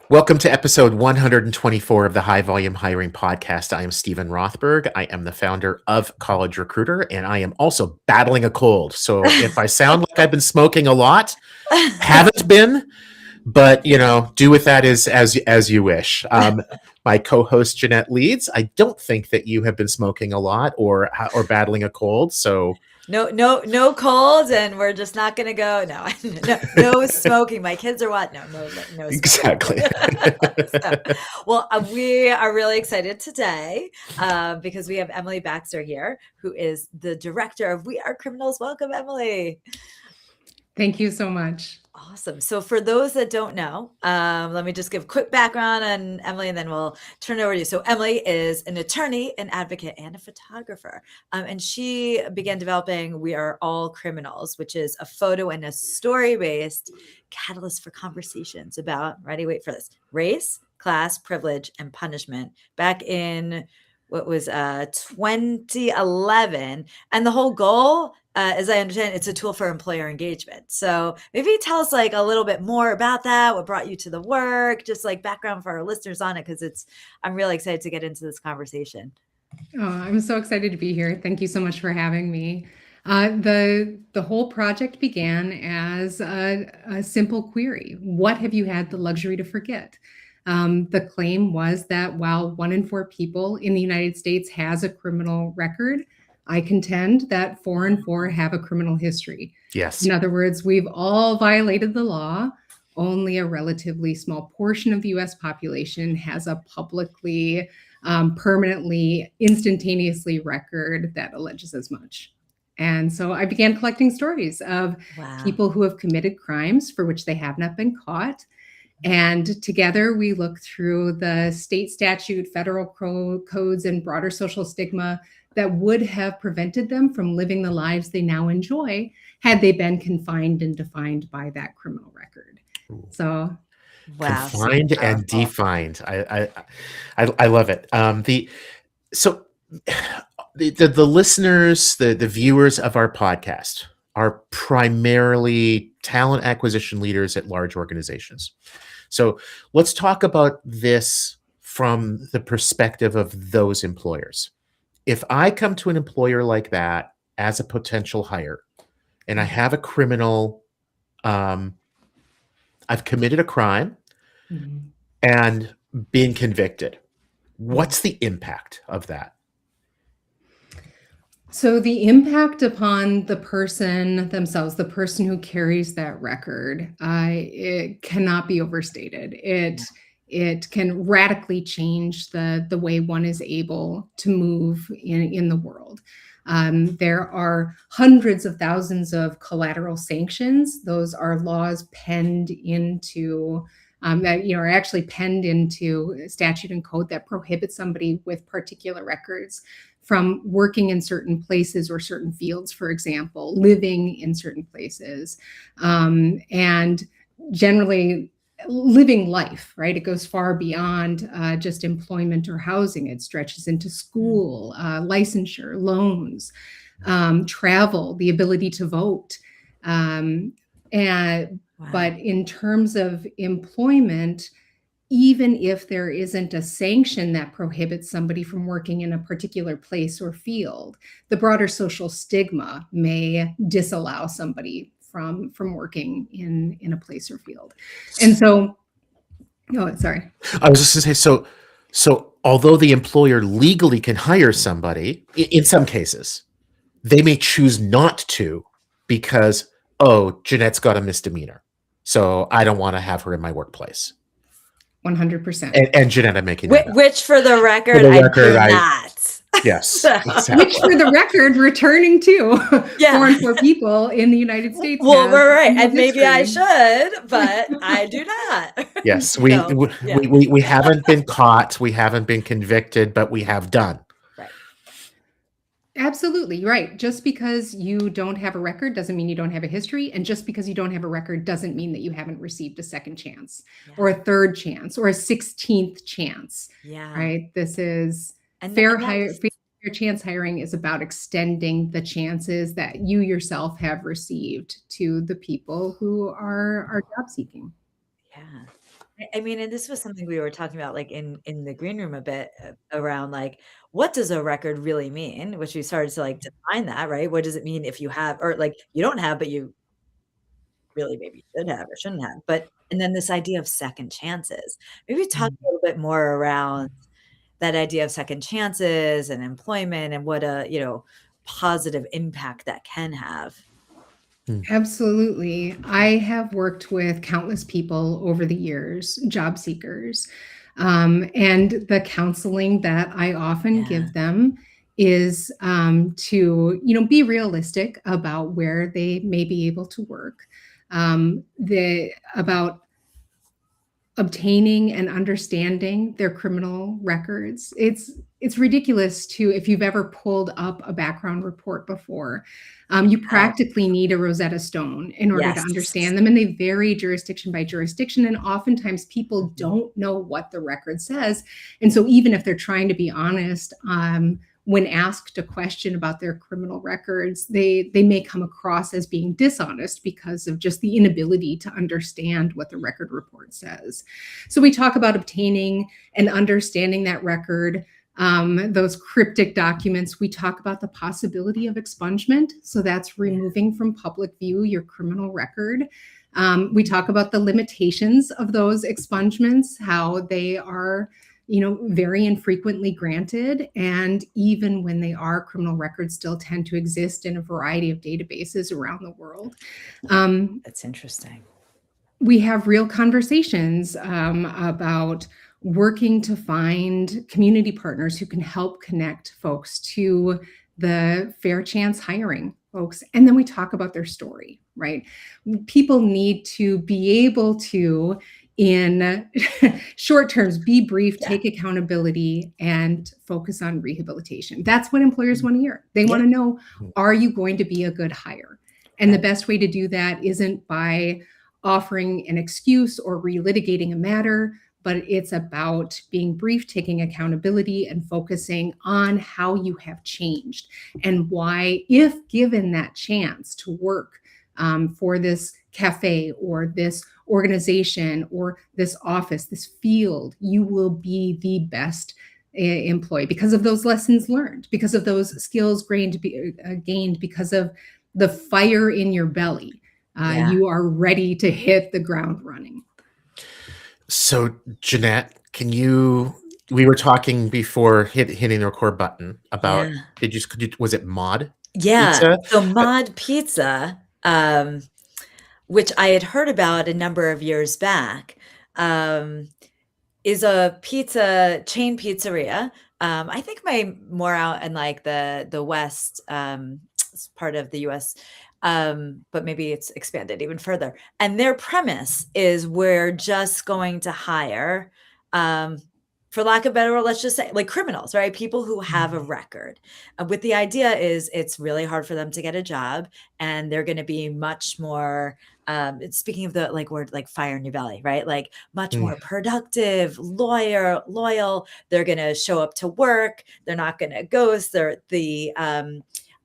Welcome to episode 124 of the High Volume Hiring Podcast. I am Stephen Rothberg. I am the founder of College Recruiter, and I am also battling a cold. So if I sound like I've been smoking a lot, haven't been, but do with that as you wish. My co-host Jeanette Leeds. I don't think that you have been smoking a lot or battling a cold. So No colds, and we're just not gonna go. No smoking. My kids are what? No smoking. Exactly. We are really excited today because we have Emily Baxter here, who is the director of We Are Criminals. Welcome, Emily. Thank you so much. Awesome. So for those that don't know, let me just give a quick background on Emily, and then we'll turn it over to you. So Emily is an attorney, an advocate, and a photographer. And she began developing We Are All Criminals, which is a photo and a story-based catalyst for conversations about, ready, wait for this, race, class, privilege, and punishment back in what was 2011. And the whole goal, as I understand, it's a tool for employer engagement. So maybe tell us like a little bit more about that, what brought you to the work, just like background for our listeners on it, because I'm really excited to get into this conversation. Oh, I'm so excited to be here. Thank you so much for having me. The whole project began as a simple query. What have you had the luxury to forget? The claim was that while 1 in 4 people in the United States has a criminal record, I contend that 4 in 4 have a criminal history. Yes. In other words, we've all violated the law. Only a relatively small portion of the US population has a publicly, permanently, instantaneously record that alleges as much. And so I began collecting stories of people who have committed crimes for which they have not been caught. And together we look through the state statute, federal codes, and broader social stigma that would have prevented them from living the lives they now enjoy had they been confined and defined by that criminal record. So, confined and defined. I love it. The listeners, the viewers of our podcast are primarily talent acquisition leaders at large organizations. So let's talk about this from the perspective of those employers. If I come to an employer like that as a potential hire and I have a criminal, I've committed a crime and been convicted, what's the impact of that? So the impact upon the person themselves, the person who carries that record, it cannot be overstated. It can radically change the way one is able to move in the world. There are hundreds of thousands of collateral sanctions. Those are laws penned into that are actually penned into statute and code that prohibit somebody with particular records from working in certain places or certain fields, for example, living in certain places, and generally living life, right? It goes far beyond just employment or housing. It stretches into school, licensure, loans, travel, the ability to vote. But in terms of employment, even if there isn't a sanction that prohibits somebody from working in a particular place or field, the broader social stigma may disallow somebody from working in a place or field. And so, sorry. I was just going to say, so although the employer legally can hire somebody, in some cases, they may choose not to because, Jeanette's got a misdemeanor, so I don't want to have her in my workplace. 100%. And Jeanette, I'm making that which for the record, I do not. Yes. Exactly. Which for the record, returning to 4 in 4 people in the United States. Well, we're right. And maybe I should, but I do not. Yes. We haven't been caught. We haven't been convicted, but we have done. Right. Absolutely. Right. Just because you don't have a record doesn't mean you don't have a history. And just because you don't have a record doesn't mean that you haven't received a second chance or a third chance or a 16th chance. Yeah. Right. This is fair chance hiring is about extending the chances that you yourself have received to the people who are job seeking. Yeah. I mean, and this was something we were talking about, like, in the green room a bit, around, like, what does a record really mean? Which we started to, like, define that, right? What does it mean if you have, or, like, you don't have, but you really maybe should have or shouldn't have, but and then this idea of second chances. Maybe talk Mm, a little bit more around that idea of second chances and employment and what a, positive impact that can have. mm, Absolutely. I have worked with countless people over the years, job seekers. And the counseling that I often Yeah, give them is to, be realistic about where they may be able to work, about obtaining and understanding their criminal records. It's ridiculous to if you've ever pulled up a background report before. You oh, practically need a Rosetta Stone in order to yes. understand them, and they vary jurisdiction by jurisdiction. And oftentimes, people Mhm. don't know what the record says, and so even if they're trying to be honest, when asked a question about their criminal records, they may come across as being dishonest because of just the inability to understand what the record report says. So we talk about obtaining and understanding that record, those cryptic documents. We talk about the possibility of expungement. So that's Yeah, removing from public view your criminal record. We talk about the limitations of those expungements, how they are, very infrequently granted. And even when they are, criminal records still tend to exist in a variety of databases around the world. Um, that's interesting. we have real conversations about working to find community partners who can help connect folks to the fair chance hiring folks. And then we talk about their story, right? People need to be able to, in short terms, be brief, Yeah. take accountability, and focus on rehabilitation. That's what employers Mm. want to hear. They Yeah, want to know, mm. are you going to be a good hire? And the right. best way to do that isn't by offering an excuse or relitigating a matter, but it's about being brief, taking accountability, and focusing on how you have changed and why, if given that chance to work for this cafe or this organization or this office, this field, you will be the best employee because of those lessons learned, because of those skills gained, because of the fire in your belly. Yeah. You are ready to hit the ground running. So, Jeanette, we were talking before hitting the record button Yeah. about, was it mod Yeah. pizza? So Uh, mod pizza, which I had heard about a number of years back, um, is a chain pizzeria. I think more out in like the west, part of the US, but maybe it's expanded even further. And their premise is we're just going to hire, um, for lack of better word, let's just say like criminals, right? People who have a record. With the idea is it's really hard for them to get a job, and they're going to be much more. Speaking of the like word like fire in your belly, right? Like much mm, more productive, loyal. They're going to show up to work. They're not going to ghost.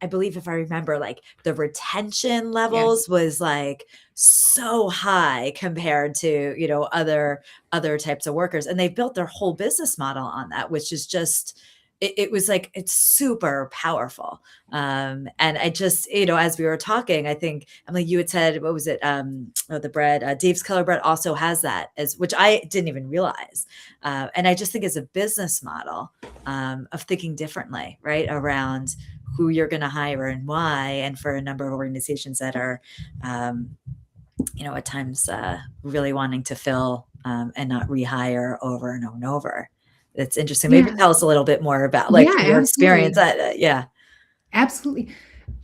I believe if I remember, like the retention Yes. levels was like so high compared to, other types of workers. And they've built their whole business model on that, which is just, it was like, it's super powerful. And I just, as we were talking, I think, Emily, you had said, what was it? The bread, Dave's Color Bread also has that, which I didn't even realize. And I just think it's a business model, of thinking differently, right? Around who you're going to hire and why. And for a number of organizations that are, at times, really wanting to fill, and not rehire over and over and over. It's interesting. Maybe Yeah. tell us a little bit more about like Yeah, your experience. absolutely. Yeah. Absolutely.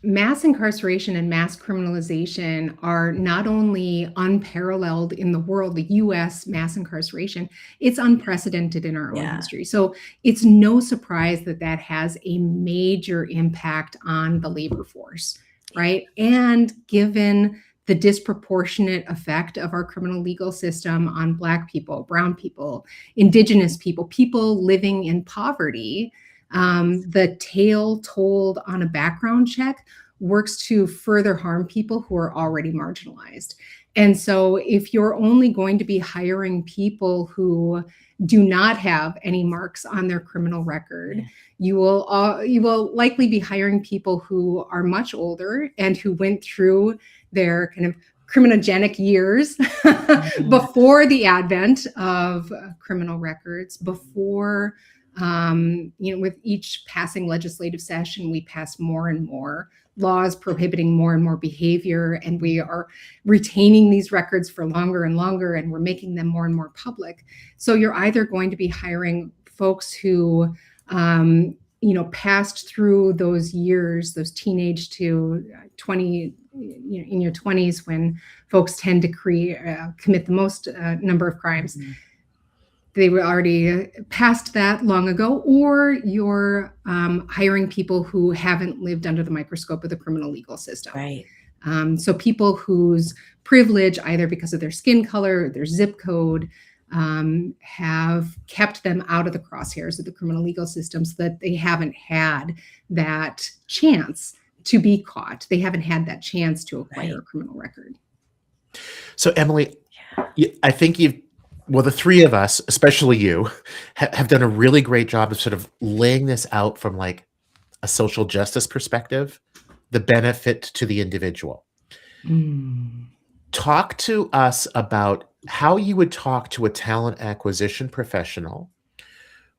Mass incarceration and mass criminalization are not only unparalleled in the world, the US mass incarceration, it's unprecedented in our own Yeah. history. So it's no surprise that that has a major impact on the labor force, right? And given the disproportionate effect of our criminal legal system on Black people, Brown people, Indigenous people, people living in poverty, the tale told on a background check works to further harm people who are already marginalized. And so if you're only going to be hiring people who do not have any marks on their criminal record, you will likely be hiring people who are much older and who went through their kind of criminogenic years before the advent of criminal records, before, with each passing legislative session, we pass more and more laws prohibiting more and more behavior, and we are retaining these records for longer and longer, and we're making them more and more public. So you're either going to be hiring folks who, passed through those years, those teenage to 20, in your 20s, when folks tend to commit the most number of crimes. They were already past that long ago, or you're hiring people who haven't lived under the microscope of the criminal legal system. Right. So people whose privilege, either because of their skin color or their zip code, have kept them out of the crosshairs of the criminal legal system, so that they haven't had that chance to be caught. They haven't had that chance to acquire a criminal record. So Emily, I think the three of us, especially you, have done a really great job of sort of laying this out from like a social justice perspective, the benefit to the individual. Talk to us about how you would talk to a talent acquisition professional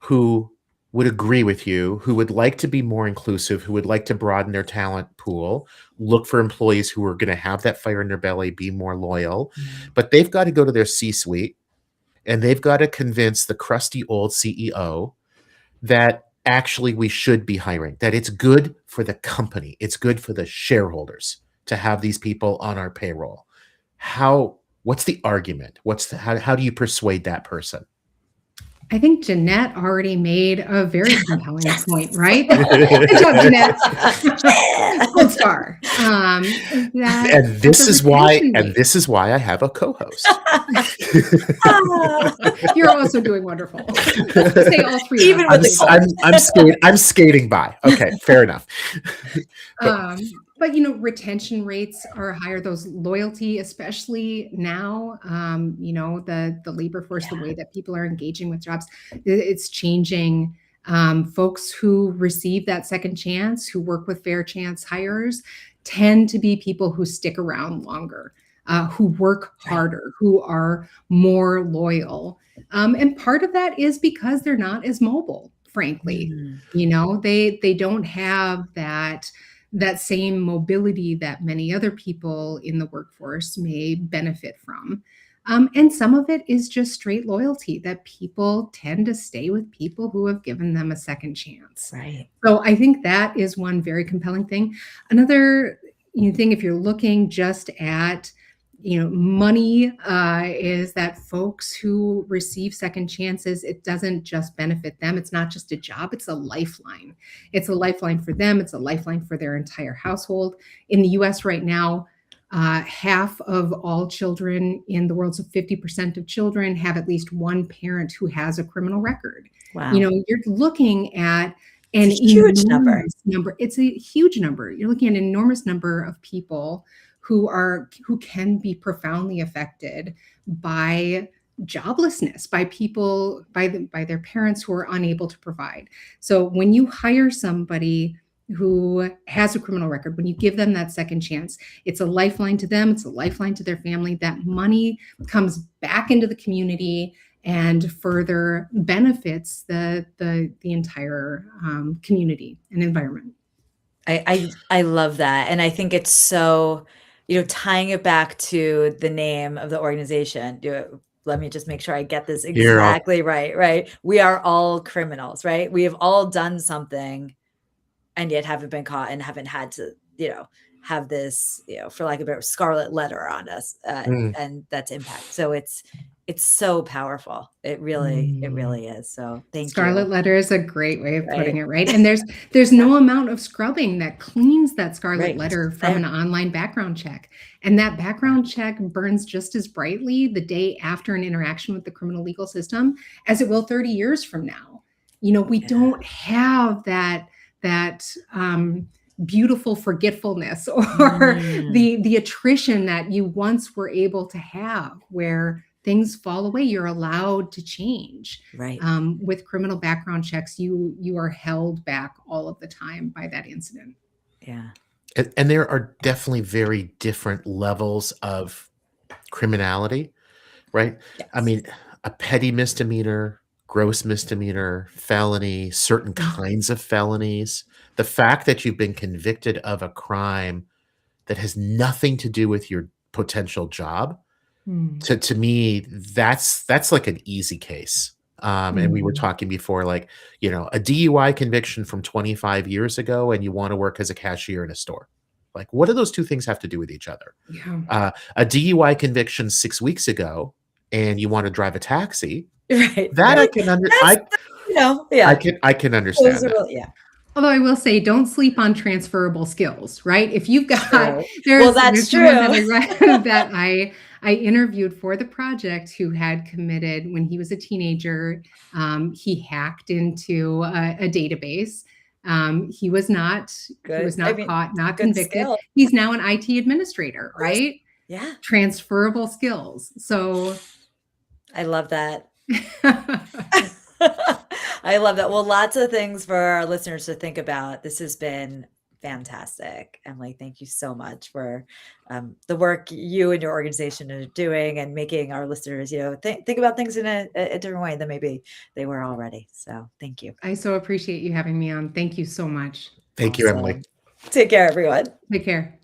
who would agree with you, who would like to be more inclusive, who would like to broaden their talent pool, look for employees who are going to have that fire in their belly, be more loyal, but they've got to go to their C-suite and they've got to convince the crusty old CEO that actually we should be hiring, that it's good for the company, it's good for the shareholders to have these people on our payroll. What's the argument? How do you persuade that person? I think Jeanette already made a very compelling point, right? Good job, Jeanette. Gold star. This is why I have a co-host. You're also doing wonderful. Say all three. Even with I'm skating by. Okay, fair enough. But retention rates are higher. Those loyalty, especially now, the labor force, the way that people are engaging with jobs, it's changing. Folks who receive that second chance, who work with fair chance hires, tend to be people who stick around longer, who work harder, who are more loyal. And part of that is because they're not as mobile, frankly. They don't have that same mobility that many other people in the workforce may benefit from. And some of it is just straight loyalty, that people tend to stay with people who have given them a second chance. Right. So I think that is one very compelling thing. Another thing, if you're looking just at money, is that folks who receive second chances, it doesn't just benefit them. It's not just a job, it's a lifeline. It's a lifeline for them. It's a lifeline for their entire household. In the US right now, half of all children in the world, so 50% of children, have at least one parent who has a criminal record. Wow. You're looking at an huge number. It's a huge number. You're looking at an enormous number of people who can be profoundly affected by joblessness, by their parents who are unable to provide. So when you hire somebody who has a criminal record, when you give them that second chance, it's a lifeline to them, it's a lifeline to their family. That money comes back into the community and further benefits the entire community and environment. I love that. And I think it's so, tying it back to the name of the organization. Let me just make sure I get this exactly right. We are all criminals, right? We have all done something and yet haven't been caught and haven't had to, have this, for lack of a better, scarlet letter on us, and that's impact. So it's so powerful. It really is. So thank you. Scarlet letter is a great way of putting it, right? And there's no amount of scrubbing that cleans that scarlet letter from an online background check. And that background check burns just as brightly the day after an interaction with the criminal legal system as it will 30 years from now. We don't have that beautiful forgetfulness or Mm, the attrition that you once were able to have, where things fall away. You're allowed to change. right. With criminal background checks, you are held back all of the time by that incident. Yeah. And there are definitely very different levels of criminality, right? I Yes. mean, a petty misdemeanor, gross misdemeanor, felony, certain Mhm. kinds of felonies. The fact that you've been convicted of a crime that has nothing to do with your potential job, Mm. to me, that's like an easy case. And we were Mm. talking before, like, a DUI conviction from 25 years ago, and you want to work as a cashier in a store. Like, what do those two things have to do with each other? Yeah. A DUI conviction 6 weeks ago, and you want to drive a taxi. Right. That I Right. can under That's, I yeah. can Those understand are that. really, yeah. Although I will say, don't sleep on transferable skills, right? If you've got, True. Well, there's that's someone that true. I read that I interviewed for the project who had committed when he was a teenager. He hacked into a database. He was not Good. I mean, caught, not good convicted. skill. He's now an IT administrator, Of course. right? Yeah. Transferable skills. So I love that. I love that. Well, lots of things for our listeners to think about. This has been fantastic. Emily, thank you so much for the work you and your organization are doing and making our listeners, think about things in a different way than maybe they were already. So thank you. I so appreciate you having me on. Thank you so much. Thank you, Emily. Awesome. Take care, everyone. Take care.